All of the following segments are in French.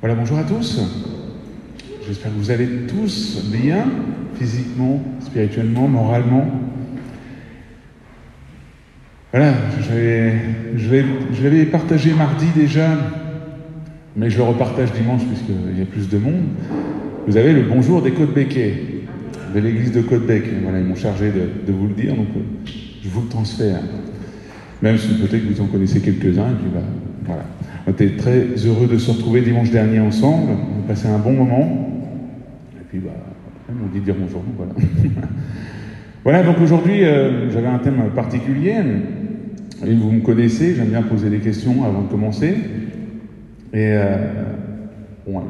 Voilà, bonjour à tous. J'espère que vous allez tous bien, physiquement, spirituellement, moralement. Voilà, je l'avais partagé mardi déjà, mais je le repartage dimanche puisqu'il y a plus de monde. Vous avez le bonjour des Côte-Béquets, de l'église de Côte-Bec. Voilà, ils m'ont chargé de vous le dire, donc je vous le transfère. Même si peut-être que vous en connaissez quelques-uns, et puis voilà. On était très heureux de se retrouver dimanche dernier ensemble, on a passé un bon moment, et puis on dit dire bonjour, voilà. Voilà, donc aujourd'hui, j'avais un thème particulier, et vous me connaissez, j'aime bien poser des questions avant de commencer, et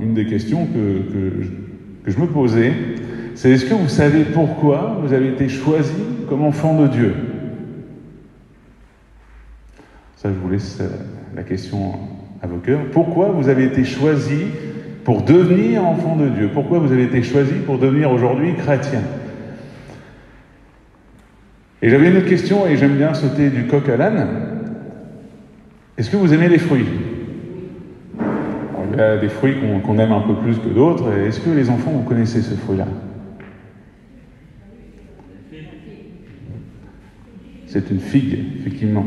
une des questions que je me posais, c'est est-ce que vous savez pourquoi vous avez été choisi comme enfant de Dieu? Ça, je vous laisse la question à vos cœurs. Pourquoi vous avez été choisi pour devenir enfant de Dieu? Pourquoi vous avez été choisi pour devenir aujourd'hui chrétien? Et j'avais une autre question, et j'aime bien sauter du coq à l'âne. Est-ce que vous aimez les fruits? Alors, il y a des fruits qu'on aime un peu plus que d'autres. Est-ce que les enfants, vous connaissez ce fruit-là? C'est une figue, effectivement.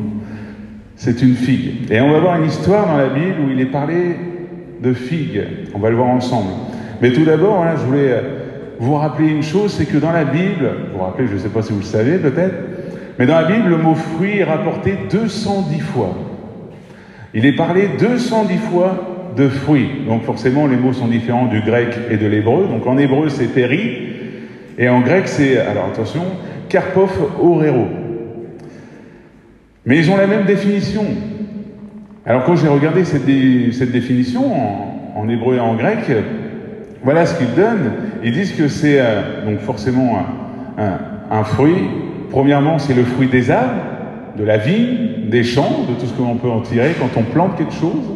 C'est une figue. Et on va voir une histoire dans la Bible où il est parlé de figues. On va le voir ensemble. Mais tout d'abord, voilà, je voulais vous rappeler une chose, c'est que dans la Bible, vous vous rappelez, je ne sais pas si vous le savez peut-être, mais dans la Bible, le mot fruit est rapporté 210 fois. Il est parlé 210 fois de fruits. Donc forcément, les mots sont différents du grec et de l'hébreu. Donc en hébreu, c'est péri, et en grec, c'est, alors attention, karpoph orero. Mais ils ont la même définition. Alors quand j'ai regardé cette définition en hébreu et en grec, voilà ce qu'ils donnent. Ils disent que c'est donc forcément un fruit. Premièrement, c'est le fruit des arbres, de la vigne, des champs, de tout ce que l'on peut en tirer. Quand on plante quelque chose,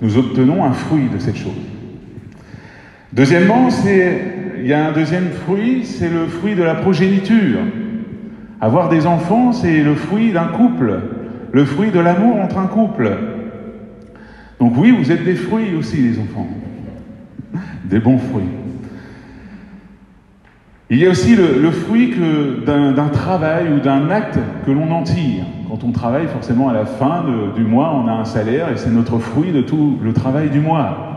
nous obtenons un fruit de cette chose. Deuxièmement, il y a un deuxième fruit, c'est le fruit de la progéniture. Avoir des enfants, c'est le fruit d'un couple, le fruit de l'amour entre un couple. Donc oui, vous êtes des fruits aussi, les enfants. Des bons fruits. Il y a aussi le fruit d'un travail ou d'un acte que l'on en tire. Quand on travaille, forcément, à la fin du mois, on a un salaire et c'est notre fruit de tout le travail du mois.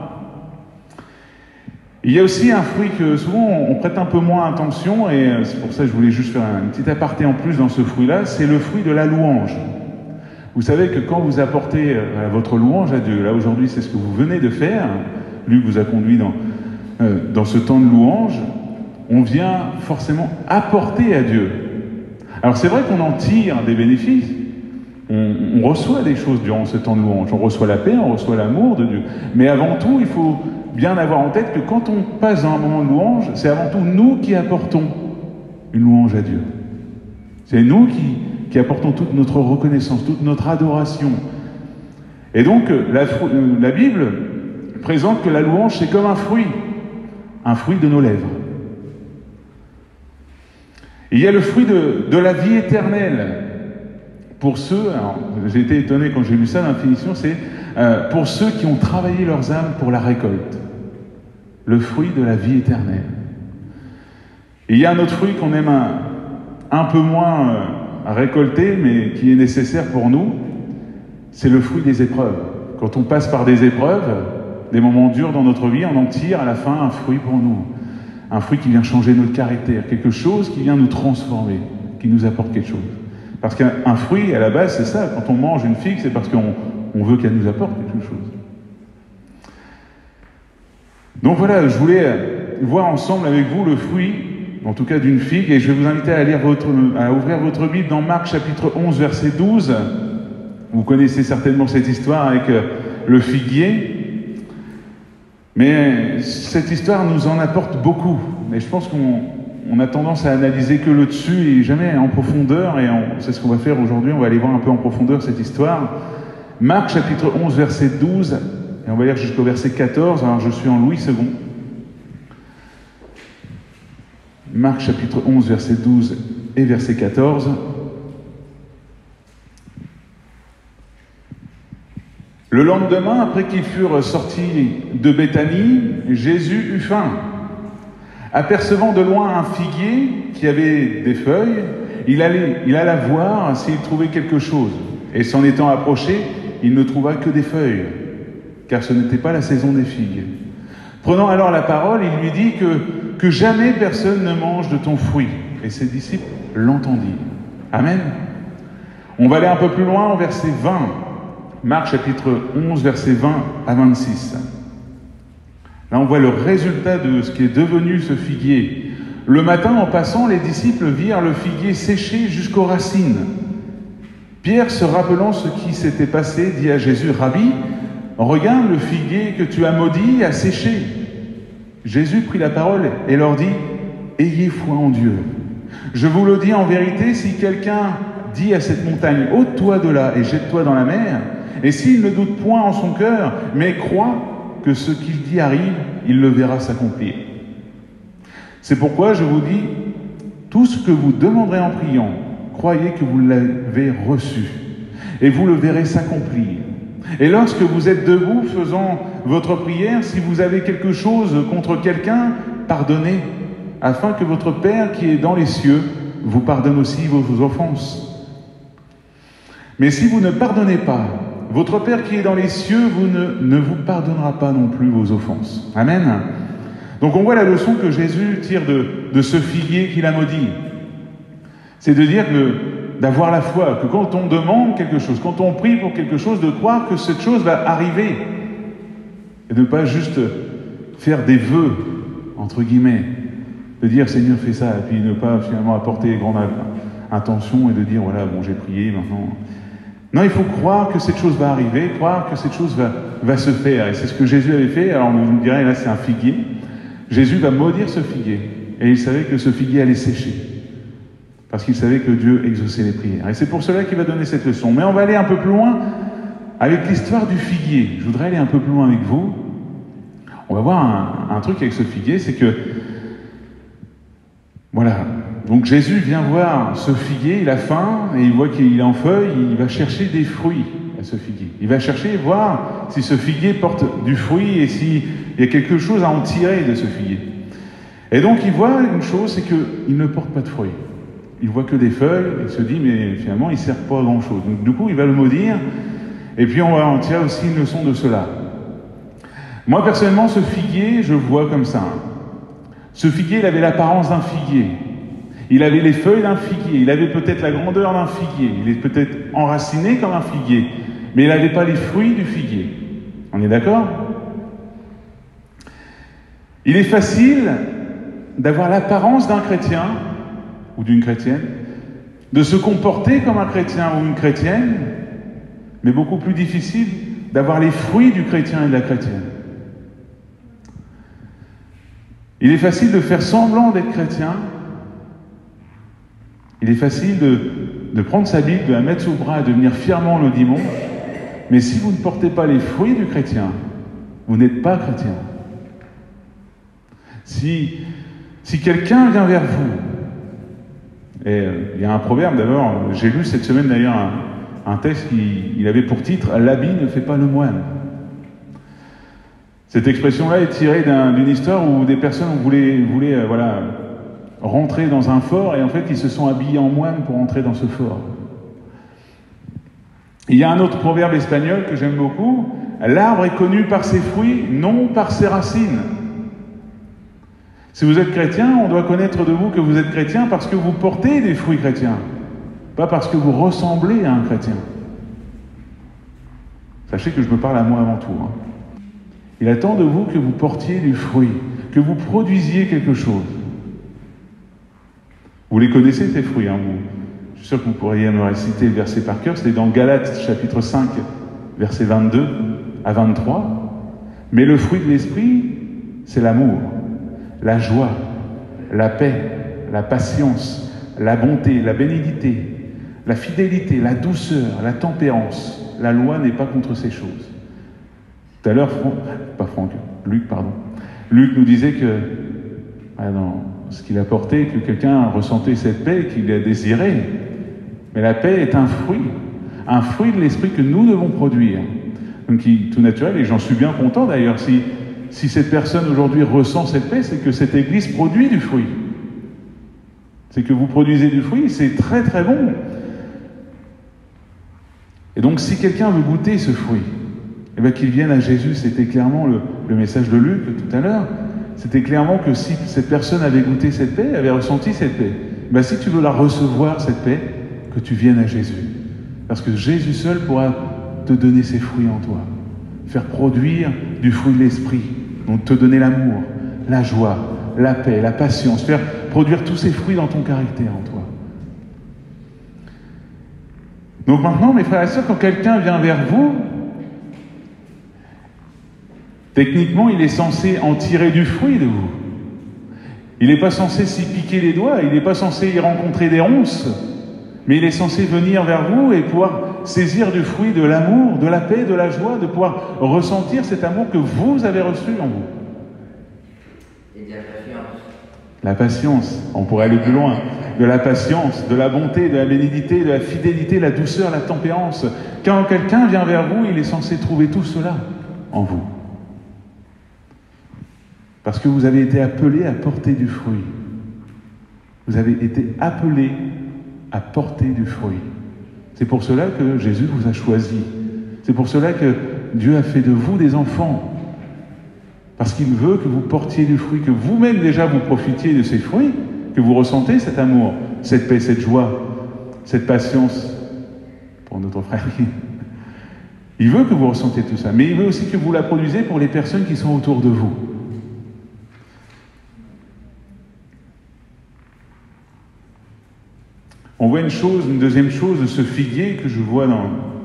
Il y a aussi un fruit que souvent on prête un peu moins attention, et c'est pour ça que je voulais juste faire un petit aparté en plus dans ce fruit-là, c'est le fruit de la louange. Vous savez que quand vous apportez votre louange à Dieu, là aujourd'hui c'est ce que vous venez de faire, Luc vous a conduit dans ce temps de louange, on vient forcément apporter à Dieu. Alors c'est vrai qu'on en tire des bénéfices, on reçoit des choses durant ce temps de louange, on reçoit la paix, on reçoit l'amour de Dieu, mais avant tout il faut bien avoir en tête que quand on passe dans un moment de louange, c'est avant tout nous qui apportons une louange à Dieu. C'est nous qui apportons toute notre reconnaissance, toute notre adoration. Et donc, la Bible présente que la louange, c'est comme un fruit de nos lèvres. Il y a le fruit de la vie éternelle. Pour ceux, alors j'ai été étonné quand j'ai lu ça dans la définition, c'est pour ceux qui ont travaillé leurs âmes pour la récolte. Le fruit de la vie éternelle. Et il y a un autre fruit qu'on aime un peu moins à récolter, mais qui est nécessaire pour nous, c'est le fruit des épreuves. Quand on passe par des épreuves, des moments durs dans notre vie, on en tire à la fin un fruit pour nous. Un fruit qui vient changer notre caractère, quelque chose qui vient nous transformer, qui nous apporte quelque chose. Parce qu'un fruit, à la base, c'est ça. Quand on mange une figue, c'est parce qu'on veut qu'elle nous apporte quelque chose. Donc voilà, je voulais voir ensemble avec vous le fruit, en tout cas d'une figue, et je vais vous inviter à ouvrir votre Bible dans Marc chapitre 11, verset 12. Vous connaissez certainement cette histoire avec le figuier, mais cette histoire nous en apporte beaucoup. Mais je pense qu'on a tendance à analyser que le dessus et jamais en profondeur, et c'est ce qu'on va faire aujourd'hui, on va aller voir un peu en profondeur cette histoire. Marc chapitre 11, verset 12, et on va lire jusqu'au verset 14, alors je suis en Louis II. Marc chapitre 11, verset 12 et verset 14. Le lendemain, après qu'ils furent sortis de Béthanie, Jésus eut faim. Apercevant de loin un figuier qui avait des feuilles, il alla voir s'il trouvait quelque chose. Et s'en étant approché, il ne trouva que des feuilles, car ce n'était pas la saison des figues. Prenant alors la parole, il lui dit que jamais personne ne mange de ton fruit. Et ses disciples l'entendirent. Amen. On va aller un peu plus loin au verset 20. Marc chapitre 11, versets 20 à 26. Là, on voit le résultat de ce qui est devenu ce figuier. Le matin, en passant, les disciples virent le figuier séché jusqu'aux racines. Pierre, se rappelant ce qui s'était passé, dit à Jésus, « Rabbi, regarde le figuier que tu as maudit a séché. » Jésus prit la parole et leur dit, « Ayez foi en Dieu. Je vous le dis en vérité, si quelqu'un dit à cette montagne, ôte-toi de là et jette-toi dans la mer, et s'il ne doute point en son cœur, mais croit que ce qu'il dit arrive, il le verra s'accomplir. C'est pourquoi je vous dis, tout ce que vous demanderez en priant, croyez que vous l'avez reçu, et vous le verrez s'accomplir. Et lorsque vous êtes debout faisant votre prière, si vous avez quelque chose contre quelqu'un, pardonnez, afin que votre Père qui est dans les cieux vous pardonne aussi vos offenses. Mais si vous ne pardonnez pas, votre Père qui est dans les cieux ne vous pardonnera pas non plus vos offenses. Amen. Donc on voit la leçon que Jésus tire de ce figuier qu'il a maudit. C'est de dire d'avoir la foi, que quand on demande quelque chose, quand on prie pour quelque chose, de croire que cette chose va arriver. Et de ne pas juste faire des vœux, entre guillemets, de dire Seigneur fais ça, et puis ne pas finalement apporter grande intention et de dire voilà, bon j'ai prié maintenant. Non, il faut croire que cette chose va arriver, croire que cette chose va se faire. Et c'est ce que Jésus avait fait. Alors on me dirait, là c'est un figuier. Jésus va maudire ce figuier. Et il savait que ce figuier allait sécher. Parce qu'il savait que Dieu exauçait les prières. Et c'est pour cela qu'il va donner cette leçon. Mais on va aller un peu plus loin avec l'histoire du figuier. Je voudrais aller un peu plus loin avec vous. On va voir un truc avec ce figuier, c'est que voilà. Donc Jésus vient voir ce figuier, il a faim, et il voit qu'il est en feuille, il va chercher des fruits à ce figuier. Il va chercher, voir si ce figuier porte du fruit et s'il y a quelque chose à en tirer de ce figuier. Et donc il voit une chose, c'est qu'il ne porte pas de fruits. Il voit que des feuilles, et il se dit, mais finalement, il ne sert pas à grand-chose. Donc du coup, il va le maudire, et puis on va en tirer aussi une leçon de cela. Moi, personnellement, ce figuier, je le vois comme ça. Ce figuier, il avait l'apparence d'un figuier. Il avait les feuilles d'un figuier, il avait peut-être la grandeur d'un figuier, il est peut-être enraciné comme un figuier, mais il n'avait pas les fruits du figuier. On est d'accord? Il est facile d'avoir l'apparence d'un chrétien ou d'une chrétienne, de se comporter comme un chrétien ou une chrétienne, mais beaucoup plus difficile d'avoir les fruits du chrétien et de la chrétienne. Il est facile de faire semblant d'être chrétien. Il est facile de prendre sa Bible, de la mettre sous le bras et de venir fièrement le dimanche. Mais si vous ne portez pas les fruits du chrétien, vous n'êtes pas chrétien. Si quelqu'un vient vers vous, et il y a un proverbe d'abord, j'ai lu cette semaine d'ailleurs un texte qui avait pour titre « L'habit ne fait pas le moine ». Cette expression-là est tirée d'une histoire où des personnes voulaient rentrer dans un fort et en fait ils se sont habillés en moine pour entrer dans ce fort. Il y a un autre proverbe espagnol que j'aime beaucoup, l'arbre est connu par ses fruits, non par ses racines. Si vous êtes chrétien, on doit connaître de vous que vous êtes chrétien parce que vous portez des fruits chrétiens, pas parce que vous ressemblez à un chrétien. Sachez que je me parle à moi avant tout. Il attend de vous que vous portiez du fruit, que vous produisiez quelque chose. Vous les connaissez, ces fruits, je suis sûr que vous pourriez me réciter le verset par cœur. C'est dans Galates, chapitre 5, versets 22 à 23. Mais le fruit de l'esprit, c'est l'amour, la joie, la paix, la patience, la bonté, la bénignité, la fidélité, la douceur, la tempérance. La loi n'est pas contre ces choses. Tout à l'heure, Luc nous disait que dans ce qu'il apportait, que quelqu'un ressentait cette paix qu'il a désirée. Mais la paix est un fruit de l'esprit que nous devons produire. Donc tout naturel, et j'en suis bien content d'ailleurs, si cette personne aujourd'hui ressent cette paix, c'est que cette Église produit du fruit. C'est que vous produisez du fruit, c'est très très bon. Et donc si quelqu'un veut goûter ce fruit, eh bien qu'il vienne à Jésus. C'était clairement le message de Luc tout à l'heure. C'était clairement que si cette personne avait goûté cette paix, avait ressenti cette paix, ben si tu veux la recevoir, cette paix, que tu viennes à Jésus. Parce que Jésus seul pourra te donner ses fruits en toi. Faire produire du fruit de l'esprit. Donc te donner l'amour, la joie, la paix, la patience. Faire produire tous ces fruits dans ton caractère en toi. Donc maintenant, mes frères et sœurs, quand quelqu'un vient vers vous, techniquement, il est censé en tirer du fruit de vous. Il n'est pas censé s'y piquer les doigts, il n'est pas censé y rencontrer des ronces, mais il est censé venir vers vous et pouvoir saisir du fruit de l'amour, de la paix, de la joie, de pouvoir ressentir cet amour que vous avez reçu en vous. Et de la patience. La patience, on pourrait aller plus loin. De la patience, de la bonté, de la bénédicité, de la fidélité, la douceur, la tempérance. Quand quelqu'un vient vers vous, il est censé trouver tout cela en vous. Parce que vous avez été appelés à porter du fruit. Vous avez été appelés à porter du fruit. C'est pour cela que Jésus vous a choisi. C'est pour cela que Dieu a fait de vous des enfants. Parce qu'il veut que vous portiez du fruit, que vous-même déjà vous profitiez de ces fruits, que vous ressentez cet amour, cette paix, cette joie, cette patience pour notre frère. Il veut que vous ressentiez tout ça, mais il veut aussi que vous la produisez pour les personnes qui sont autour de vous. On voit une deuxième chose de ce figuier que je vois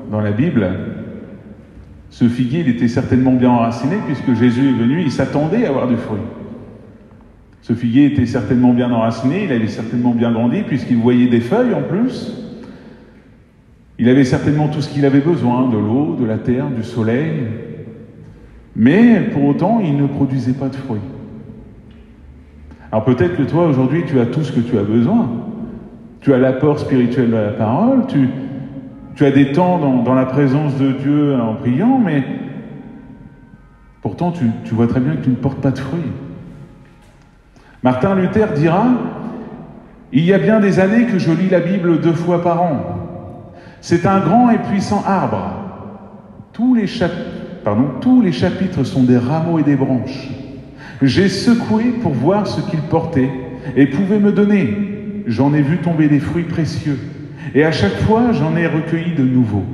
dans la Bible. Ce figuier, il était certainement bien enraciné puisque Jésus est venu, il s'attendait à avoir du fruit. Ce figuier était certainement bien enraciné, il avait certainement bien grandi puisqu'il voyait des feuilles en plus. Il avait certainement tout ce qu'il avait besoin, de l'eau, de la terre, du soleil. Mais pour autant, il ne produisait pas de fruits. Alors peut-être que toi, aujourd'hui, tu as tout ce que tu as besoin. Tu as l'apport spirituel de la parole, tu as des temps dans la présence de Dieu en priant, mais pourtant tu vois très bien que tu ne portes pas de fruits. Martin Luther dira « Il y a bien des années que je lis la Bible 2 fois par an. C'est un grand et puissant arbre. Tous les chapitres sont des rameaux et des branches. J'ai secoué pour voir ce qu'il portait et pouvait me donner. J'en ai vu tomber des fruits précieux. Et à chaque fois, j'en ai recueilli de nouveaux.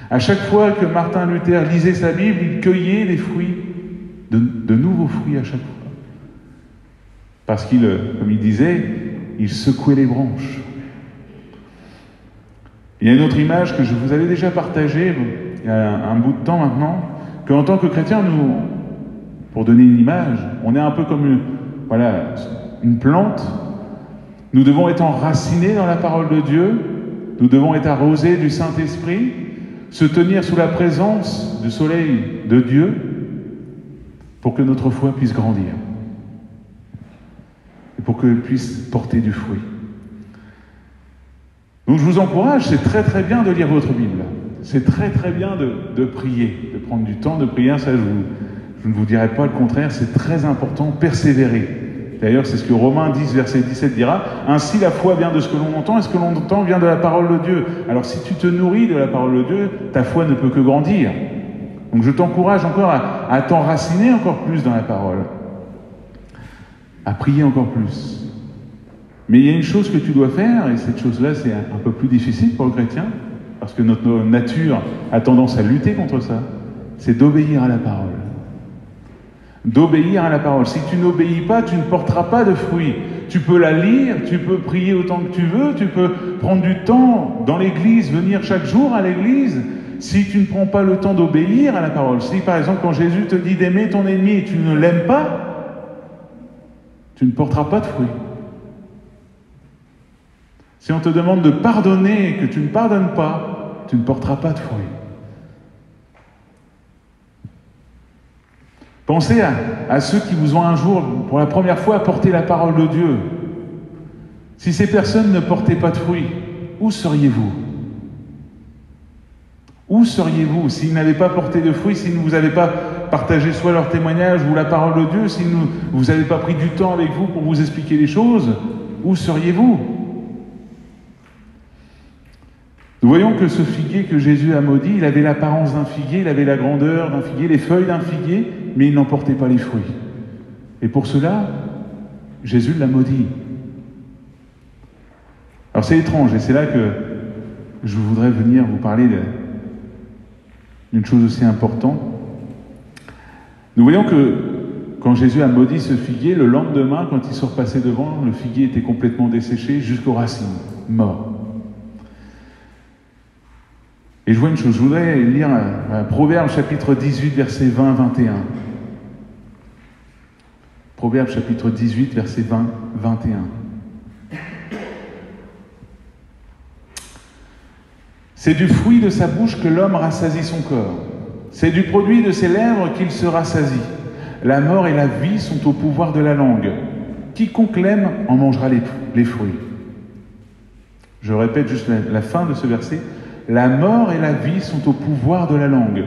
À chaque fois que Martin Luther lisait sa Bible, il cueillait des fruits, de nouveaux fruits à chaque fois. Parce qu'il, comme il disait, il secouait les branches. Il y a une autre image que je vous avais déjà partagée il y a un bout de temps maintenant, qu'en tant que chrétiens, nous, pour donner une image, on est un peu comme une plante. Nous devons être enracinés dans la parole de Dieu, nous devons être arrosés du Saint-Esprit, se tenir sous la présence du soleil de Dieu pour que notre foi puisse grandir et pour qu'elle puisse porter du fruit. Donc je vous encourage, c'est très très bien de lire votre Bible, c'est très très bien de prier, de prendre du temps de prière, ça je ne vous dirai pas le contraire, c'est très important, persévérer. D'ailleurs, c'est ce que Romains 10, verset 17 dira. « Ainsi, la foi vient de ce que l'on entend, et ce que l'on entend vient de la parole de Dieu. » Alors, si tu te nourris de la parole de Dieu, ta foi ne peut que grandir. Donc, je t'encourage encore à t'enraciner encore plus dans la parole, à prier encore plus. Mais il y a une chose que tu dois faire, et cette chose-là, c'est un peu plus difficile pour le chrétien, parce que notre nature a tendance à lutter contre ça, c'est d'obéir à la parole. D'obéir à la parole. Si tu n'obéis pas, tu ne porteras pas de fruits. Tu peux la lire, tu peux prier autant que tu veux, tu peux prendre du temps dans l'église, venir chaque jour à l'église. Si tu ne prends pas le temps d'obéir à la parole, si par exemple quand Jésus te dit d'aimer ton ennemi et tu ne l'aimes pas, tu ne porteras pas de fruits. Si on te demande de pardonner et que tu ne pardonnes pas, tu ne porteras pas de fruits. Pensez à ceux qui vous ont un jour, pour la première fois, apporté la parole de Dieu. Si ces personnes ne portaient pas de fruits, où seriez-vous? Où seriez-vous s'ils n'avaient pas porté de fruits, s'ils ne vous avaient pas partagé soit leur témoignage ou la parole de Dieu, s'ils ne vous avaient pas pris du temps avec vous pour vous expliquer les choses? Où seriez-vous? Nous voyons que ce figuier que Jésus a maudit, il avait l'apparence d'un figuier, il avait la grandeur d'un figuier, les feuilles d'un figuier, mais il n'en portait pas les fruits. Et pour cela, Jésus l'a maudit. Alors c'est étrange, et c'est là que je voudrais venir vous parler d'une chose aussi importante. Nous voyons que quand Jésus a maudit ce figuier, le lendemain, quand il se repassait devant, le figuier était complètement desséché jusqu'aux racines, mort. Et je vois une chose, je voudrais lire Proverbe chapitre 18, versets 20-21. Proverbe chapitre 18, versets 20-21. C'est du fruit de sa bouche que l'homme rassasie son corps. C'est du produit de ses lèvres qu'il se rassasie. La mort et la vie sont au pouvoir de la langue. Quiconque l'aime en mangera les fruits. Je répète juste la fin de ce verset. La mort et la vie sont au pouvoir de la langue.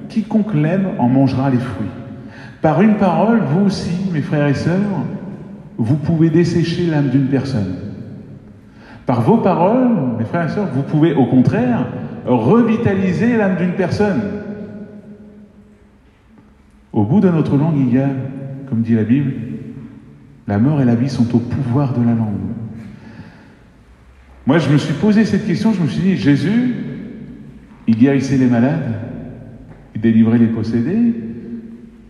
Quiconque l'aime en mangera les fruits. Par une parole, vous aussi, mes frères et sœurs, vous pouvez dessécher l'âme d'une personne. Par vos paroles, mes frères et sœurs, vous pouvez au contraire revitaliser l'âme d'une personne. Au bout de notre langue, il y a, comme dit la Bible, la mort et la vie sont au pouvoir de la langue. Moi, je me suis posé cette question, je me suis dit, Jésus, il guérissait les malades, il délivrait les possédés,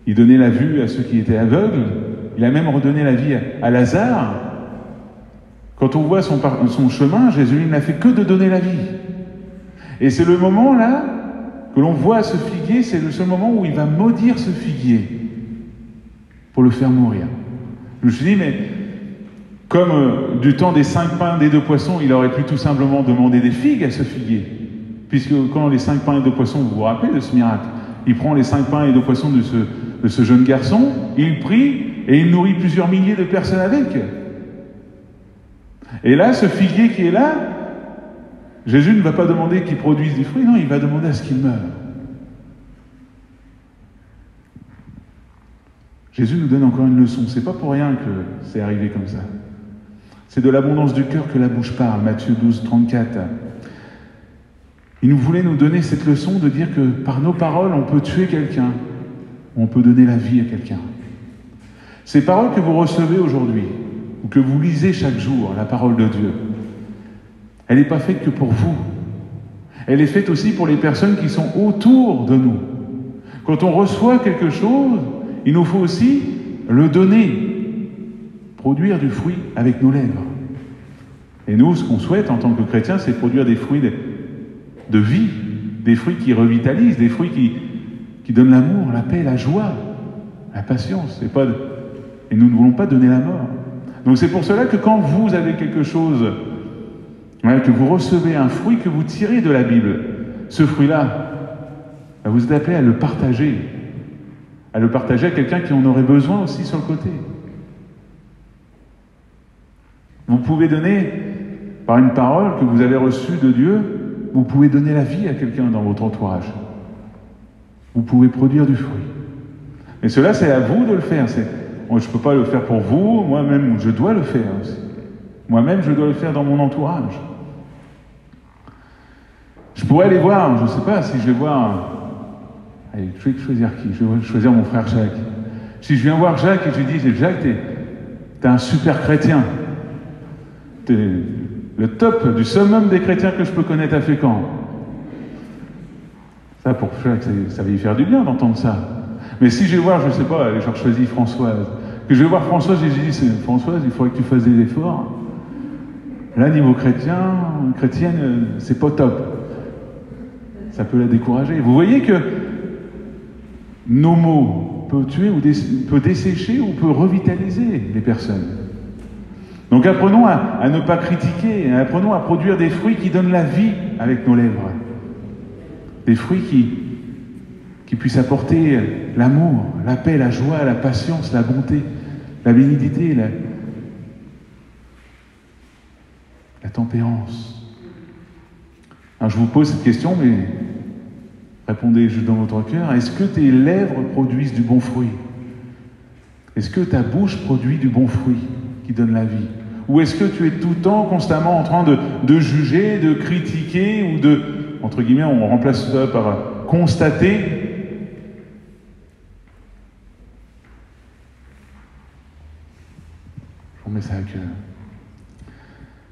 il donnait la vue à ceux qui étaient aveugles, il a même redonné la vie à Lazare. Quand on voit son chemin, Jésus il n'a fait que de donner la vie. Et c'est le moment là que l'on voit ce figuier, c'est le seul moment où il va maudire ce figuier pour le faire mourir. Je me suis dit, mais comme du temps des 5 pains, des 2 poissons, il aurait pu tout simplement demander des figues à ce figuier. Puisque quand les 5 pains et 2 poissons, vous vous rappelez de ce miracle, il prend les 5 pains et 2 poissons de ce jeune garçon, il prie et il nourrit plusieurs milliers de personnes avec. Et là, ce figuier qui est là, Jésus ne va pas demander qu'il produise du fruit, non, il va demander à ce qu'il meure. Jésus nous donne encore une leçon. C'est pas pour rien que c'est arrivé comme ça. C'est de l'abondance du cœur que la bouche parle. Matthieu 12, 34. Il nous voulait nous donner cette leçon de dire que par nos paroles, on peut tuer quelqu'un, on peut donner la vie à quelqu'un. Ces paroles que vous recevez aujourd'hui, ou que vous lisez chaque jour, la parole de Dieu, elle n'est pas faite que pour vous. Elle est faite aussi pour les personnes qui sont autour de nous. Quand on reçoit quelque chose, il nous faut aussi le donner, produire du fruit avec nos lèvres. Et nous, ce qu'on souhaite en tant que chrétiens, c'est produire des fruits de vie, des fruits qui revitalisent, des fruits qui donnent l'amour, la paix, la joie, la patience. Et nous ne voulons pas donner la mort. Donc c'est pour cela que quand vous avez quelque chose, que vous recevez un fruit que vous tirez de la Bible, ce fruit-là, vous êtes appelé à le partager à quelqu'un qui en aurait besoin aussi sur le côté. Vous pouvez donner, par une parole que vous avez reçue de Dieu, vous pouvez donner la vie à quelqu'un dans votre entourage. Vous pouvez produire du fruit. Et cela, c'est à vous de le faire. Je ne peux pas le faire pour vous, moi-même, je dois le faire aussi. Moi-même, je dois le faire dans mon entourage. Je pourrais aller voir, je ne sais pas si je vais voir... Allez, je vais choisir qui? Je vais choisir mon frère Jacques. Si je viens voir Jacques et je lui dis, Jacques, t'es un super chrétien. T'es le top du summum des chrétiens que je peux connaître à Fécamp. Ça, pour Jacques, ça va lui faire du bien d'entendre ça. Mais si je vais voir, je ne sais pas, je choisis Françoise, que je vais voir Françoise et je dis, Françoise, il faudrait que tu fasses des efforts. Là, niveau chrétienne, c'est pas top. Ça peut la décourager. Vous voyez que nos mots peuvent tuer, peut dessécher ou peut revitaliser les personnes. Donc apprenons à ne pas critiquer, apprenons à produire des fruits qui donnent la vie avec nos lèvres. Des fruits qui puissent apporter l'amour, la paix, la joie, la patience, la bonté, la bénignité, la tempérance. Alors je vous pose cette question, mais Répondez juste dans votre cœur, est-ce que tes lèvres produisent du bon fruit? Est-ce que ta bouche produit du bon fruit qui donne la vie? Ou est-ce que tu es tout le temps, constamment en train de juger, de critiquer ou de, entre guillemets, on remplace ça par constater? Je vous mets ça à cœur.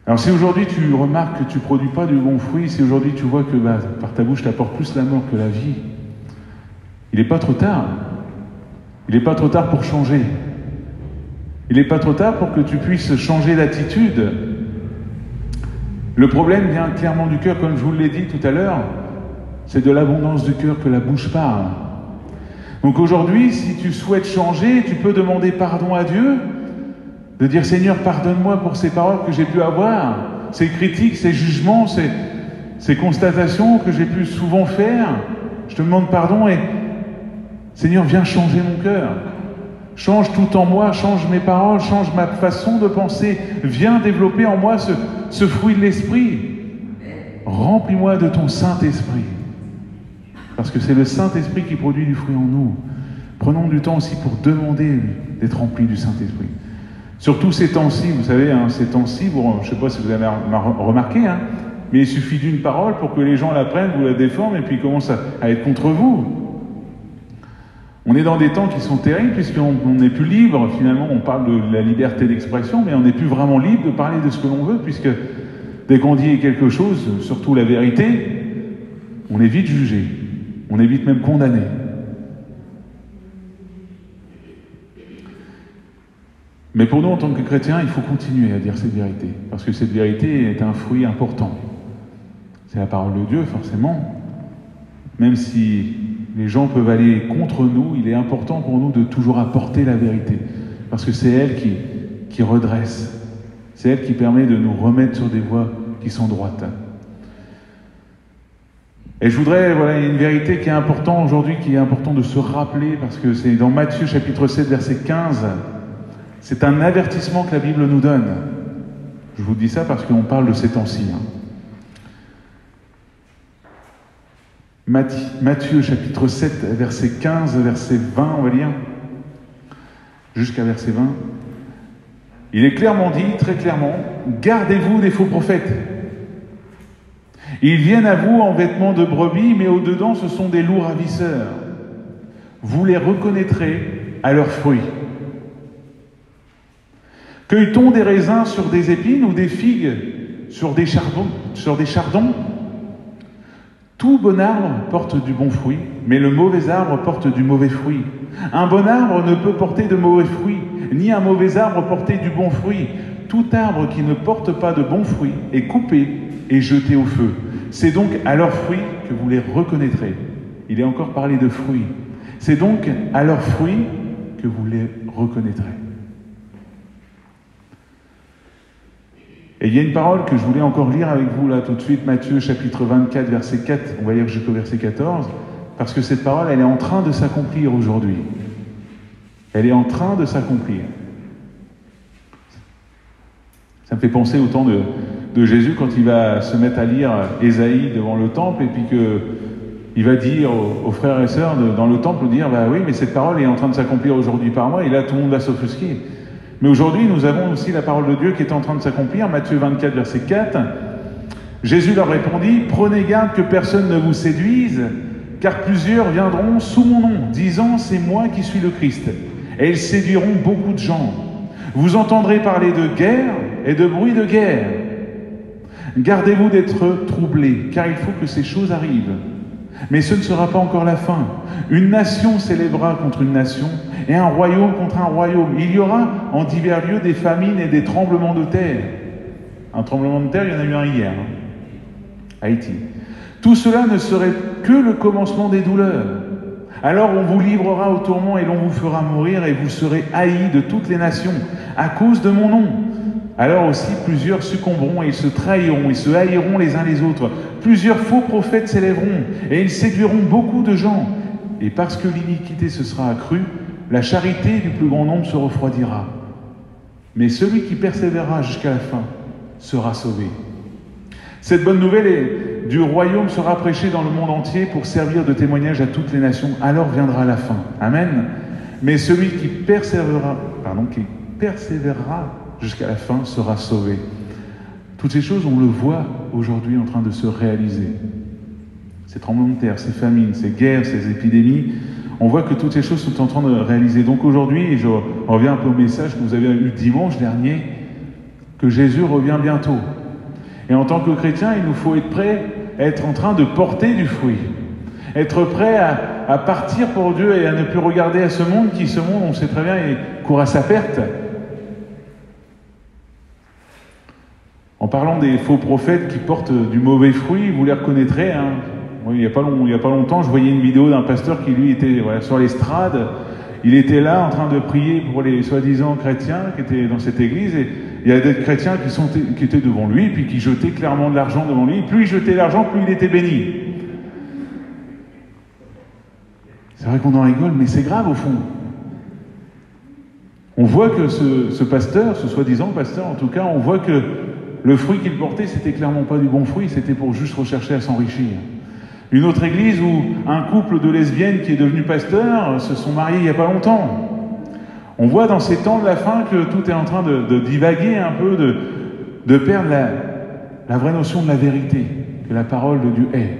Alors si aujourd'hui tu remarques que tu ne produis pas du bon fruit, si aujourd'hui tu vois que par ta bouche tu apportes plus la mort que la vie, il n'est pas trop tard. Il n'est pas trop tard pour changer. Il n'est pas trop tard pour que tu puisses changer d'attitude. Le problème vient clairement du cœur, comme je vous l'ai dit tout à l'heure, c'est de l'abondance du cœur que la bouche parle. Donc aujourd'hui, si tu souhaites changer, tu peux demander pardon à Dieu, de dire « Seigneur, pardonne-moi pour ces paroles que j'ai pu avoir, ces critiques, ces jugements, ces constatations que j'ai pu souvent faire. Je te demande pardon et Seigneur, viens changer mon cœur. Change tout en moi, change mes paroles, change ma façon de penser. Viens développer en moi ce fruit de l'Esprit. Remplis-moi de ton Saint-Esprit. » Parce que c'est le Saint-Esprit qui produit du fruit en nous. Prenons du temps aussi pour demander d'être remplis du Saint-Esprit. Surtout ces temps-ci, vous savez, ces temps-ci, je ne sais pas si vous avez remarqué, mais il suffit d'une parole pour que les gens la prennent, vous la déforment et puis ils commencent à être contre vous. On est dans des temps qui sont terribles puisqu'on n'est plus libre, finalement, on parle de la liberté d'expression, mais on n'est plus vraiment libre de parler de ce que l'on veut puisque dès qu'on dit quelque chose, surtout la vérité, on est vite jugé, on est vite même condamné. Mais pour nous, en tant que chrétiens, il faut continuer à dire cette vérité, parce que cette vérité est un fruit important. C'est la parole de Dieu, forcément. Même si les gens peuvent aller contre nous, il est important pour nous de toujours apporter la vérité, parce que c'est elle qui redresse, c'est elle qui permet de nous remettre sur des voies qui sont droites. Et je voudrais, voilà, il y a une vérité qui est importante aujourd'hui, qui est important de se rappeler, parce que c'est dans Matthieu chapitre 7, verset 15, c'est un avertissement que la Bible nous donne. Je vous dis ça parce qu'on parle de ces temps-ci. Matthieu chapitre 7, verset 15, verset 20, on va lire, jusqu'à verset 20. Il est clairement dit, très clairement, « Gardez-vous des faux prophètes. Ils viennent à vous en vêtements de brebis, mais au-dedans ce sont des loups ravisseurs. Vous les reconnaîtrez à leurs fruits. Cueille-t-on des raisins sur des épines ou des figues sur des chardons? Tout bon arbre porte du bon fruit, mais le mauvais arbre porte du mauvais fruit. Un bon arbre ne peut porter de mauvais fruits, ni un mauvais arbre porter du bon fruit. Tout arbre qui ne porte pas de bons fruits est coupé et jeté au feu. C'est donc à leurs fruits que vous les reconnaîtrez. Il est encore parlé de fruits. C'est donc à leurs fruits que vous les reconnaîtrez. Et il y a une parole que je voulais encore lire avec vous là tout de suite, Matthieu chapitre 24, verset 4, on va lire jusqu'au verset 14, parce que cette parole, elle est en train de s'accomplir aujourd'hui. Elle est en train de s'accomplir. Ça me fait penser au temps de Jésus quand il va se mettre à lire Ésaïe devant le temple et puis qu'il va dire aux frères et sœurs dans le temple, dire, bah oui, mais cette parole est en train de s'accomplir aujourd'hui par moi, et là tout le monde va s'offusquer. Mais aujourd'hui, nous avons aussi la parole de Dieu qui est en train de s'accomplir. Matthieu 24, verset 4. Jésus leur répondit, « Prenez garde que personne ne vous séduise, car plusieurs viendront sous mon nom, disant, c'est moi qui suis le Christ. Et ils séduiront beaucoup de gens. Vous entendrez parler de guerre et de bruit de guerre. Gardez-vous d'être troublés, car il faut que ces choses arrivent. Mais ce ne sera pas encore la fin. Une nation s'élèvera contre une nation, et un royaume contre un royaume. Il y aura en divers lieux des famines et des tremblements de terre. » Un tremblement de terre, il y en a eu un hier, Haïti. « Tout cela ne serait que le commencement des douleurs. Alors on vous livrera au tourment et l'on vous fera mourir, et vous serez haïs de toutes les nations à cause de mon nom. Alors aussi plusieurs succomberont et ils se trahiront et se haïront les uns les autres. Plusieurs faux prophètes s'élèveront et ils séduiront beaucoup de gens. Et parce que l'iniquité se sera accrue, la charité du plus grand nombre se refroidira. Mais celui qui persévérera jusqu'à la fin sera sauvé. » Cette bonne nouvelle du royaume sera prêché dans le monde entier pour servir de témoignage à toutes les nations. Alors viendra la fin. Amen. Mais celui qui persévérera jusqu'à la fin sera sauvé. Toutes ces choses, on le voit aujourd'hui en train de se réaliser. Ces tremblements de terre, ces famines, ces guerres, ces épidémies, on voit que toutes ces choses sont en train de réaliser. Donc aujourd'hui, et je reviens un peu au message que vous avez eu dimanche dernier, que Jésus revient bientôt. Et en tant que chrétien, il nous faut être prêt, être en train de porter du fruit. Être prêt à partir pour Dieu et à ne plus regarder à ce monde qui, on sait très bien, court à sa perte. En parlant des faux prophètes qui portent du mauvais fruit, vous les reconnaîtrez. Hein. Il n'y a pas longtemps, je voyais une vidéo d'un pasteur qui, lui, était sur l'estrade. Il était là en train de prier pour les soi-disant chrétiens qui étaient dans cette église. Et il y a des chrétiens qui étaient devant lui, puis qui jetaient clairement de l'argent devant lui. Plus il jetait l'argent, plus il était béni. C'est vrai qu'on en rigole, mais c'est grave au fond. On voit que ce pasteur, ce soi-disant pasteur en tout cas, on voit que le fruit qu'il portait, c'était clairement pas du bon fruit, c'était pour juste rechercher à s'enrichir. Une autre église où un couple de lesbiennes qui est devenu pasteur se sont mariés il n'y a pas longtemps. On voit dans ces temps de la fin que tout est en train de divaguer un peu, de perdre la vraie notion de la vérité, que la parole de Dieu est.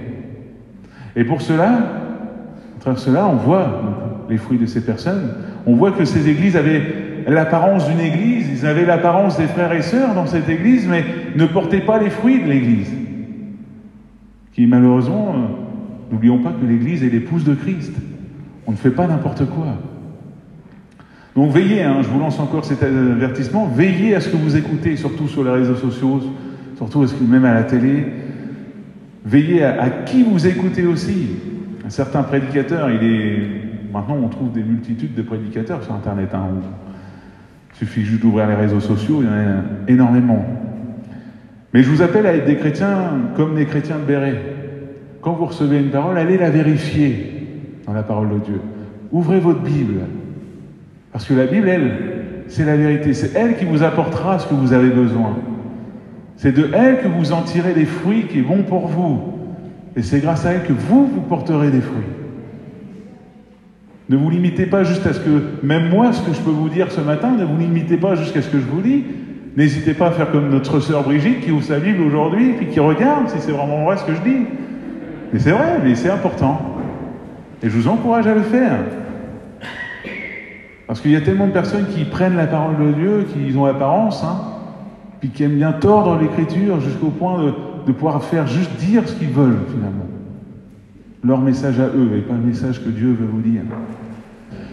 Et pour cela, à travers cela, on voit les fruits de ces personnes. On voit que ces églises avaient l'apparence d'une église, ils avaient l'apparence des frères et sœurs dans cette église, mais ne portaient pas les fruits de l'église. Qui malheureusement, n'oublions pas que l'église est l'épouse de Christ. On ne fait pas n'importe quoi. Donc veillez, je vous lance encore cet avertissement, veillez à ce que vous écoutez, surtout sur les réseaux sociaux, surtout même à la télé. Veillez à qui vous écoutez aussi. Un certain prédicateur, maintenant on trouve des multitudes de prédicateurs sur Internet. Il suffit juste d'ouvrir les réseaux sociaux, il y en a énormément. Mais je vous appelle à être des chrétiens comme les chrétiens de Béret. Quand vous recevez une parole, allez la vérifier dans la parole de Dieu. Ouvrez votre Bible. Parce que la Bible, elle, c'est la vérité. C'est elle qui vous apportera ce que vous avez besoin. C'est de elle que vous en tirez des fruits qui sont bons pour vous. Et c'est grâce à elle que vous porterez des fruits. Ne vous limitez pas juste à ce que, même moi, ce que je peux vous dire ce matin, ne vous limitez pas jusqu'à ce que je vous dis. N'hésitez pas à faire comme notre sœur Brigitte qui ouvre sa Bible aujourd'hui, puis qui regarde si c'est vraiment vrai ce que je dis. Mais c'est vrai, mais c'est important. Et je vous encourage à le faire. Parce qu'il y a tellement de personnes qui prennent la parole de Dieu, qui ont l'apparence, puis qui aiment bien tordre l'Écriture jusqu'au point de pouvoir faire juste dire ce qu'ils veulent, finalement. Leur message à eux, et pas le message que Dieu veut vous dire.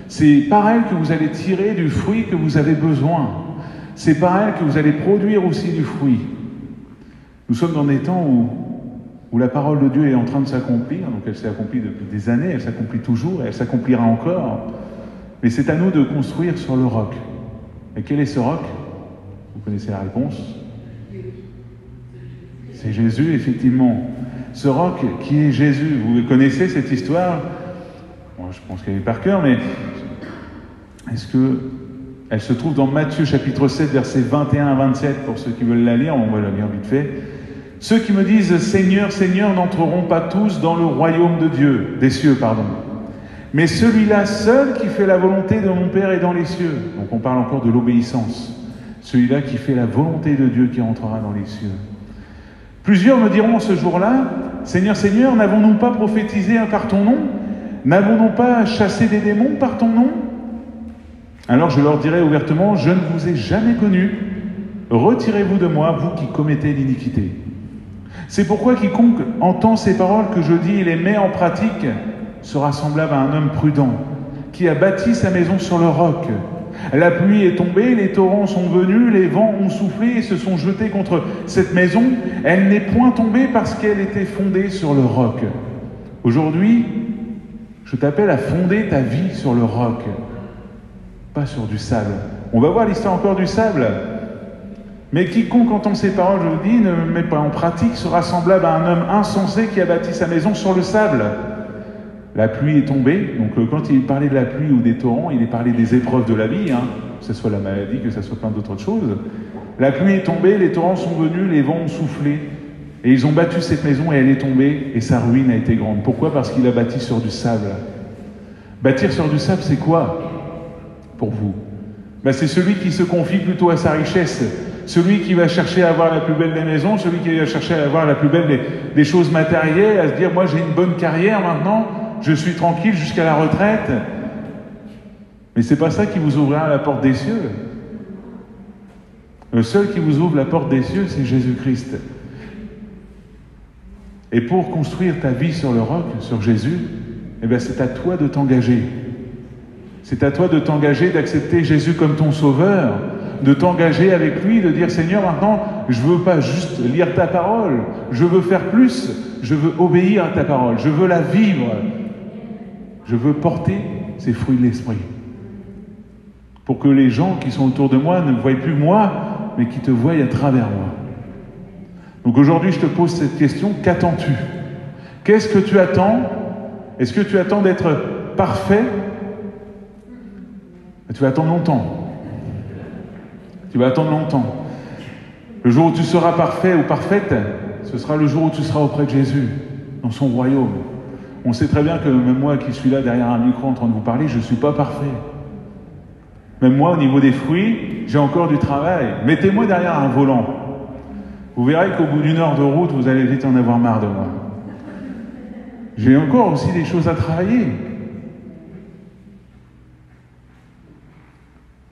C'est par elle que vous allez tirer du fruit que vous avez besoin. C'est par elle que vous allez produire aussi du fruit. Nous sommes dans des temps où la parole de Dieu est en train de s'accomplir, donc elle s'est accomplie depuis des années, elle s'accomplit toujours, et elle s'accomplira encore. Mais c'est à nous de construire sur le roc. Et quel est ce roc? Vous connaissez la réponse? C'est Jésus, effectivement. Ce roc qui est Jésus. Vous connaissez cette histoire? Bon, je pense qu'elle est par cœur, mais est-ce que elle se trouve dans Matthieu chapitre 7, versets 21 à 27, pour ceux qui veulent la lire, on va la lire vite fait. Ceux qui me disent « Seigneur, Seigneur » n'entreront pas tous dans le royaume de Dieu, des cieux, pardon. Mais celui-là seul qui fait la volonté de mon Père est dans les cieux. Donc on parle encore de l'obéissance. Celui-là qui fait la volonté de Dieu qui rentrera dans les cieux. Plusieurs me diront ce jour-là « Seigneur, Seigneur, n'avons-nous pas prophétisé par ton nom? N'avons-nous pas chassé des démons par ton nom ?» Alors je leur dirai ouvertement, je ne vous ai jamais connu. Retirez-vous de moi, vous qui commettez l'iniquité. C'est pourquoi quiconque entend ces paroles que je dis et les met en pratique sera semblable à un homme prudent qui a bâti sa maison sur le roc. La pluie est tombée, les torrents sont venus, les vents ont soufflé et se sont jetés contre cette maison. Elle n'est point tombée parce qu'elle était fondée sur le roc. Aujourd'hui, je t'appelle à fonder ta vie sur le roc. Pas sur du sable. On va voir l'histoire encore du sable. Mais quiconque entend ces paroles, je vous dis, ne met pas en pratique, sera semblable à un homme insensé qui a bâti sa maison sur le sable. La pluie est tombée. Donc quand il parlait de la pluie ou des torrents, il est parlé des épreuves de la vie, que ce soit la maladie, que ce soit plein d'autres choses. La pluie est tombée, les torrents sont venus, les vents ont soufflé. Et ils ont battu cette maison et elle est tombée et sa ruine a été grande. Pourquoi? Parce qu'il a bâti sur du sable. Bâtir sur du sable, c'est quoi pour vous? C'est celui qui se confie plutôt à sa richesse, celui qui va chercher à avoir la plus belle des maisons, celui qui va chercher à avoir la plus belle des choses matérielles, à se dire, moi j'ai une bonne carrière maintenant, je suis tranquille jusqu'à la retraite. Mais c'est pas ça qui vous ouvrira la porte des cieux. Le seul qui vous ouvre la porte des cieux, c'est Jésus-Christ. Et pour construire ta vie sur le roc, sur Jésus, c'est à toi de t'engager. C'est à toi de t'engager, d'accepter Jésus comme ton sauveur, de t'engager avec lui, de dire « Seigneur, maintenant, je ne veux pas juste lire ta parole, je veux faire plus, je veux obéir à ta parole, je veux la vivre, je veux porter ces fruits de l'Esprit. » Pour que les gens qui sont autour de moi ne me voient plus moi, mais qui te voient à travers moi. Donc aujourd'hui, je te pose cette question, qu'attends-tu? Qu'est-ce que tu attends? Est-ce que tu attends d'être parfait? Tu vas attendre longtemps. Tu vas attendre longtemps. Le jour où tu seras parfait ou parfaite, ce sera le jour où tu seras auprès de Jésus, dans son royaume. On sait très bien que même moi qui suis là derrière un micro en train de vous parler, je ne suis pas parfait. Même moi, au niveau des fruits, j'ai encore du travail. Mettez-moi derrière un volant. Vous verrez qu'au bout d'une heure de route, vous allez vite en avoir marre de moi. J'ai encore aussi des choses à travailler.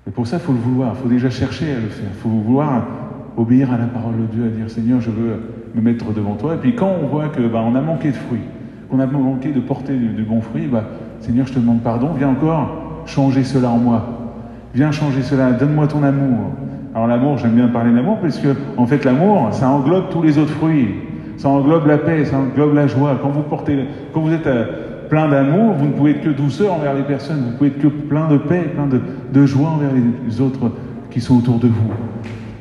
Et pour ça, il faut le vouloir. Il faut déjà chercher à le faire. Il faut vouloir obéir à la parole de Dieu, à dire « Seigneur, je veux me mettre devant toi. » Et puis quand on voit qu'on a manqué de fruits, qu'on a manqué de porter du bon fruit, Seigneur, je te demande pardon. Viens encore changer cela en moi. Viens changer cela. Donne-moi ton amour. Alors l'amour, j'aime bien parler d'amour, parce que en fait l'amour, ça englobe tous les autres fruits. Ça englobe la paix, ça englobe la joie. Quand vous êtes plein d'amour, vous ne pouvez être que douceur envers les personnes, vous pouvez être que plein de paix, plein de joie envers les autres qui sont autour de vous.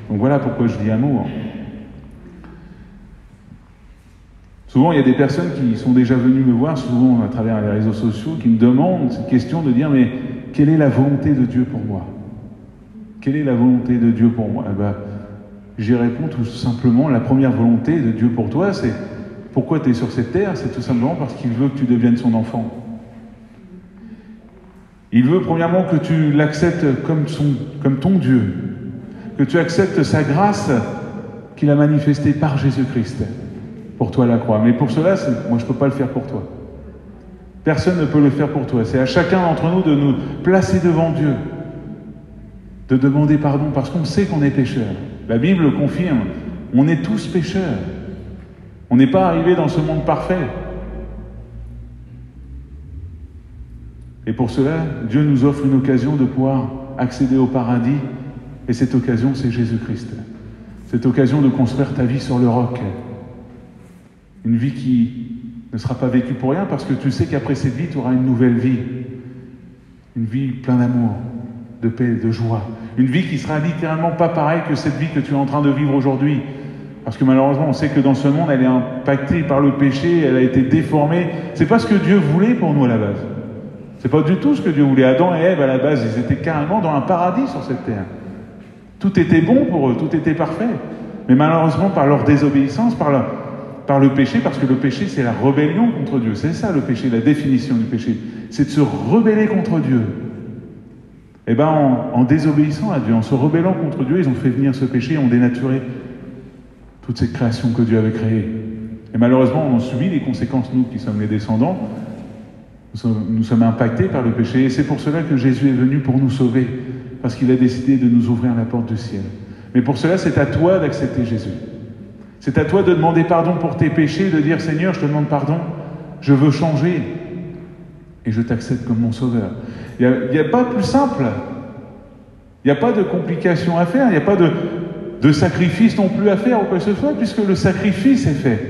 Donc voilà pourquoi je dis amour. Souvent, il y a des personnes qui sont déjà venues me voir, souvent à travers les réseaux sociaux, qui me demandent cette question de dire, mais quelle est la volonté de Dieu pour moi? Quelle est la volonté de Dieu pour moi? J'y réponds tout simplement, la première volonté de Dieu pour toi, c'est pourquoi tu es sur cette terre? C'est tout simplement parce qu'il veut que tu deviennes son enfant. Il veut premièrement que tu l'acceptes comme ton Dieu, que tu acceptes sa grâce qu'il a manifestée par Jésus-Christ pour toi à la croix. Mais pour cela, moi je ne peux pas le faire pour toi. Personne ne peut le faire pour toi. C'est à chacun d'entre nous de nous placer devant Dieu, de demander pardon parce qu'on sait qu'on est pécheurs. La Bible le confirme, on est tous pécheurs. On n'est pas arrivé dans ce monde parfait. Et pour cela, Dieu nous offre une occasion de pouvoir accéder au paradis. Et cette occasion, c'est Jésus-Christ. Cette occasion de construire ta vie sur le roc. Une vie qui ne sera pas vécue pour rien parce que tu sais qu'après cette vie, tu auras une nouvelle vie. Une vie pleine d'amour, de paix, de joie. Une vie qui sera littéralement pas pareille que cette vie que tu es en train de vivre aujourd'hui. Parce que malheureusement, on sait que dans ce monde, elle est impactée par le péché, elle a été déformée. C'est pas ce que Dieu voulait pour nous à la base. C'est pas du tout ce que Dieu voulait. Adam et Ève, à la base, ils étaient carrément dans un paradis sur cette terre. Tout était bon pour eux, tout était parfait. Mais malheureusement, par leur désobéissance, par le péché, parce que le péché, c'est la rébellion contre Dieu. C'est ça le péché, la définition du péché. C'est de se rebeller contre Dieu. Et en désobéissant à Dieu, en se rebellant contre Dieu, ils ont fait venir ce péché, ont dénaturé toute cette création que Dieu avait créée. Et malheureusement, on subit les conséquences, nous qui sommes les descendants. Nous sommes impactés par le péché. Et c'est pour cela que Jésus est venu pour nous sauver. Parce qu'il a décidé de nous ouvrir la porte du ciel. Mais pour cela, c'est à toi d'accepter Jésus. C'est à toi de demander pardon pour tes péchés, de dire « Seigneur, je te demande pardon, je veux changer. Et je t'accepte comme mon sauveur. » Il n'y a pas plus simple. Il n'y a pas de complications à faire. Il n'y a pas de sacrifice non plus à faire ou quoi que ce soit, puisque le sacrifice est fait.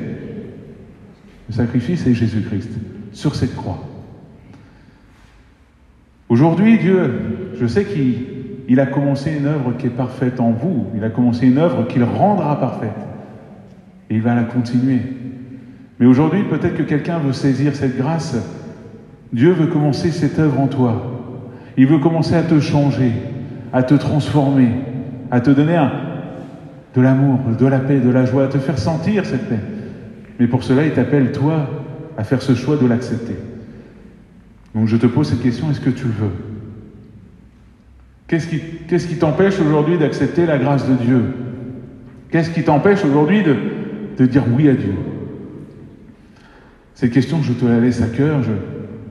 Le sacrifice est Jésus-Christ, sur cette croix. Aujourd'hui, Dieu, je sais qu'il a commencé une œuvre qui est parfaite en vous. Il a commencé une œuvre qu'il rendra parfaite. Et il va la continuer. Mais aujourd'hui, peut-être que quelqu'un veut saisir cette grâce. Dieu veut commencer cette œuvre en toi. Il veut commencer à te changer, à te transformer, à te donner de l'amour, de la paix, de la joie, à te faire sentir cette paix. Mais pour cela, il t'appelle, toi, à faire ce choix de l'accepter. Donc je te pose cette question, est-ce que tu le veux? Qu'est-ce qui t'empêche aujourd'hui d'accepter la grâce de Dieu? Qu'est-ce qui t'empêche aujourd'hui de dire oui à Dieu? Cette question, je te la laisse à cœur.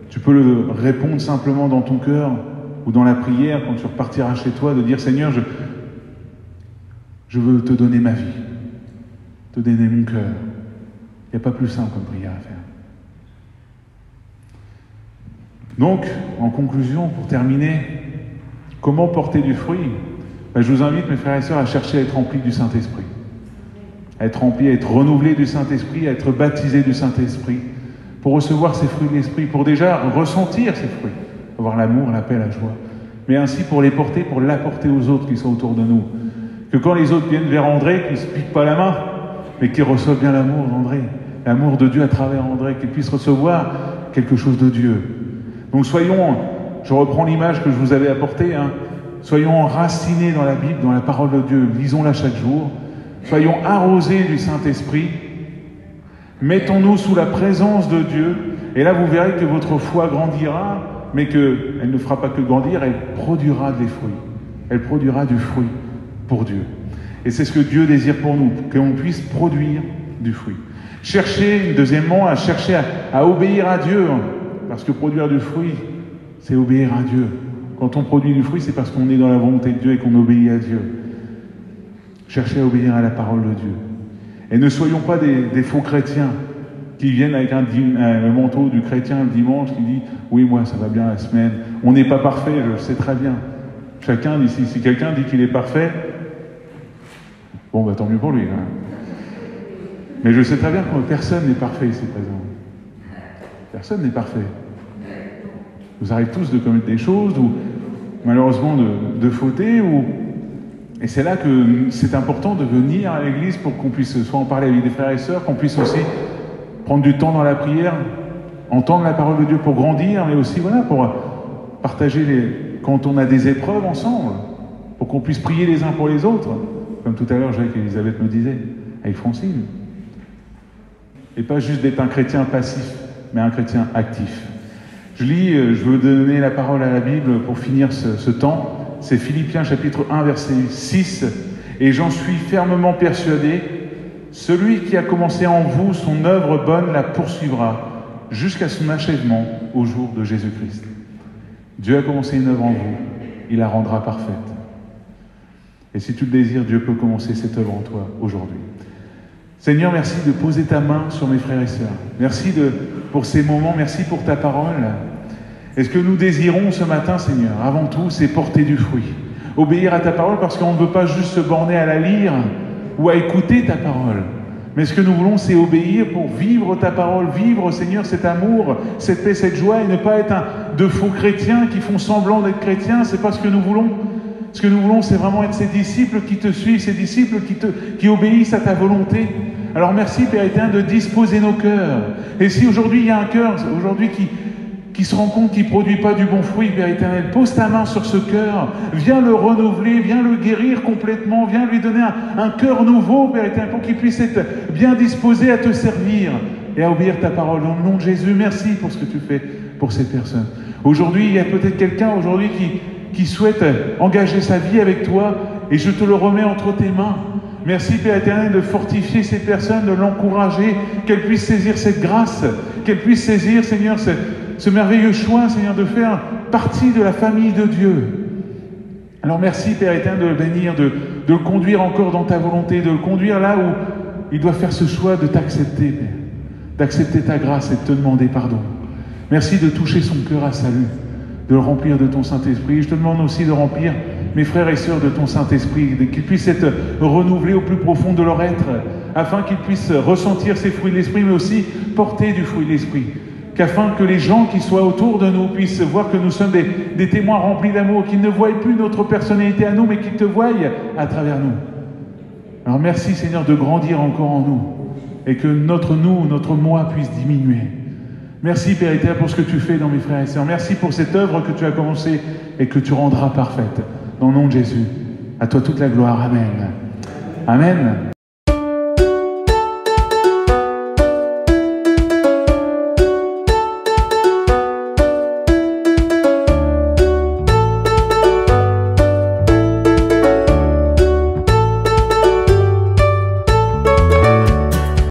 Tu peux le répondre simplement dans ton cœur ou dans la prière quand tu repartiras chez toi, de dire Seigneur, je veux te donner ma vie, te donner mon cœur. Il n'y a pas plus simple comme prière à faire. Donc, en conclusion, pour terminer, comment porter du fruit? Je vous invite, mes frères et sœurs, à chercher à être remplis du Saint-Esprit. À être remplis, à être renouvelés du Saint-Esprit, à être baptisés du Saint-Esprit, pour recevoir ces fruits de l'Esprit, pour déjà ressentir ces fruits, avoir l'amour, la paix, la joie, mais ainsi pour les porter, pour l'apporter aux autres qui sont autour de nous. Que quand les autres viennent vers André, qu'ils ne se piquent pas la main, mais qu'ils reçoivent bien l'amour d'André, l'amour de Dieu à travers André, qu'ils puissent recevoir quelque chose de Dieu. Donc soyons, je reprends l'image que je vous avais apportée, soyons enracinés dans la Bible, dans la parole de Dieu, lisons-la chaque jour, soyons arrosés du Saint-Esprit, mettons-nous sous la présence de Dieu, et là vous verrez que votre foi grandira, mais qu'elle ne fera pas que grandir, elle produira des fruits. Elle produira du fruit pour Dieu. Et c'est ce que Dieu désire pour nous, qu'on puisse produire du fruit. Cherchez, deuxièmement, à chercher à obéir à Dieu, parce que produire du fruit, c'est obéir à Dieu. Quand on produit du fruit, c'est parce qu'on est dans la volonté de Dieu et qu'on obéit à Dieu. Cherchez à obéir à la parole de Dieu. Et ne soyons pas des faux chrétiens qui viennent avec le manteau du chrétien le dimanche, qui dit « Oui, moi, ça va bien la semaine. On n'est pas parfait, je le sais très bien. » Chacun dit, si quelqu'un dit qu'il est parfait, bon, tant mieux pour lui. Mais je sais très bien que personne n'est parfait ici présent. Personne n'est parfait. Vous arrivez tous de commettre des choses, ou malheureusement de fauter, et c'est là que c'est important de venir à l'église pour qu'on puisse soit en parler avec des frères et sœurs, qu'on puisse aussi prendre du temps dans la prière, entendre la parole de Dieu pour grandir, mais aussi pour partager quand on a des épreuves ensemble, pour qu'on puisse prier les uns pour les autres, comme tout à l'heure, je vois qu'Elisabeth me disait, avec Francine. Et pas juste d'être un chrétien passif, mais un chrétien actif. Je veux donner la parole à la Bible pour finir ce temps. C'est Philippiens chapitre 1, verset 6. « Et j'en suis fermement persuadé, celui qui a commencé en vous son œuvre bonne la poursuivra jusqu'à son achèvement au jour de Jésus-Christ. » Dieu a commencé une œuvre en vous, il la rendra parfaite. Et si tu le désires, Dieu peut commencer cette œuvre en toi aujourd'hui. Seigneur, merci de poser ta main sur mes frères et sœurs. Merci pour ces moments, merci pour ta parole. Et ce que nous désirons ce matin, Seigneur, avant tout, c'est porter du fruit. Obéir à ta parole, parce qu'on ne veut pas juste se borner à la lire ou à écouter ta parole. Mais ce que nous voulons, c'est obéir pour vivre ta parole, vivre, Seigneur, cet amour, cette paix, cette joie, et ne pas être de faux chrétiens qui font semblant d'être chrétiens. C'est pas ce que nous voulons. Ce que nous voulons, c'est vraiment être ces disciples qui te suivent, ces disciples qui obéissent à ta volonté. Alors merci, Père éternel, de disposer nos cœurs. Et si aujourd'hui, il y a un cœur aujourd'hui qui se rend compte qu'il ne produit pas du bon fruit, Père éternel, pose ta main sur ce cœur, viens le renouveler, viens le guérir complètement, viens lui donner un cœur nouveau, Père éternel, pour qu'il puisse être bien disposé à te servir et à obéir ta parole. Dans le nom de Jésus, merci pour ce que tu fais pour ces personnes. Aujourd'hui, il y a peut-être quelqu'un aujourd'hui qui souhaite engager sa vie avec toi, et je te le remets entre tes mains. Merci, Père éternel, de fortifier ces personnes, de l'encourager, qu'elles puissent saisir cette grâce, qu'elles puissent saisir, Seigneur, ce merveilleux choix, Seigneur, de faire partie de la famille de Dieu. Alors merci, Père éternel, de le bénir, de le conduire encore dans ta volonté, de le conduire là où il doit faire ce choix de t'accepter, Père, d'accepter ta grâce et de te demander pardon. Merci de toucher son cœur à salut, de le remplir de ton Saint-Esprit. Je te demande aussi de remplir mes frères et sœurs de ton Saint-Esprit, qu'ils puissent être renouvelés au plus profond de leur être, afin qu'ils puissent ressentir ces fruits de l'Esprit, mais aussi porter du fruit de l'Esprit. Qu'afin que les gens qui soient autour de nous puissent voir que nous sommes des témoins remplis d'amour, qu'ils ne voient plus notre personnalité à nous, mais qu'ils te voient à travers nous. Alors merci, Seigneur, de grandir encore en nous, et que notre moi puisse diminuer. Merci, Père éternel, pour ce que tu fais dans mes frères et sœurs. Merci pour cette œuvre que tu as commencée et que tu rendras parfaite. Dans le nom de Jésus, à toi toute la gloire. Amen. Amen.